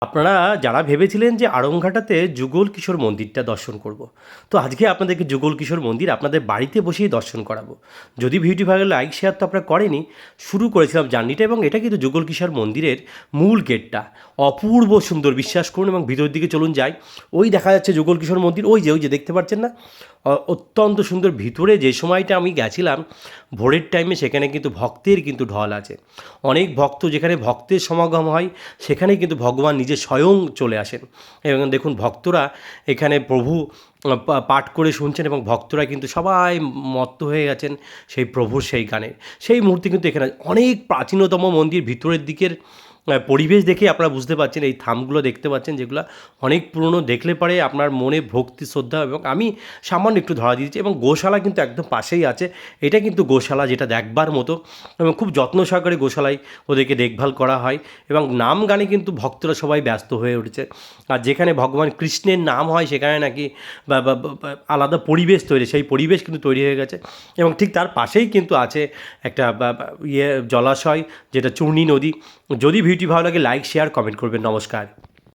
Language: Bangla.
আপনারা যারা ভেবেছিলেন যে আড়ংঘাটাতে যুগল কিশোর মন্দিরটা দর্শন করব, তো আজকে আপনাদেরকে যুগল কিশোর মন্দির আপনাদের বাড়িতে বসেই দর্শন করাবো। যদি ভিডিওটি ভালো লাইক শেয়ার তো আপনারা করেনি, শুরু করেছিলাম জার্নিটা, এবং এটা কিন্তু যুগল কিশোর মন্দিরের মূল গেটটা। অপূর্ব সুন্দর, বিশ্বাস করুন, এবং ভিতরের দিকে চলুন যাই। ওই দেখা যাচ্ছে যুগল কিশোর মন্দির, ওই যে দেখতে পাচ্ছেন না, অত্যন্ত সুন্দর। ভিতরে যে সময়টা আমি গেছিলাম ভোরের টাইমে, সেখানে কিন্তু ভক্তের কিন্তু ঢল আছে। অনেক ভক্ত, যেখানে ভক্তের সমাগম হয় সেখানে কিন্তু ভগবান নিজে স্বয়ং চলে আসেন। এবং দেখুন ভক্তরা এখানে প্রভু পাঠ করে শুনছেন, এবং ভক্তরা কিন্তু সবাই মত্ত হয়ে গেছেন সেই প্রভুর সেই গানে। সেই মুহূর্তে কিন্তু এখানে অনেক প্রাচীনতম মন্দির, ভিতরের দিকের পরিবেশ দেখে আপনারা বুঝতে পারছেন, এই থামগুলো দেখতে পাচ্ছেন যেগুলো অনেক পুরনো, দেখলে পরে আপনার মনে ভক্তি শ্রদ্ধা। এবং আমি সামান্য একটু ধরা দিয়েছি, এবং গোশালা কিন্তু একদম পাশেই আছে। এটা কিন্তু গোশালা, যেটা দেখবার মতো, এবং খুব যত্ন সহকারে গোশালায় ওদেরকে দেখভাল করা হয়। এবং নাম গানে কিন্তু ভক্তরা সবাই ব্যস্ত হয়ে উঠেছে। আর যেখানে ভগবান কৃষ্ণের নাম হয় সেখানে নাকি আলাদা পরিবেশ তৈরি, সেই পরিবেশ কিন্তু তৈরি হয়ে গেছে। এবং ঠিক তার পাশেই কিন্তু আছে একটা জলাশয়, যেটা চূর্ণী নদী। যদি ভিডিওটি ভালো লাগে লাইক শেয়ার কমেন্ট করবেন। নমস্কার।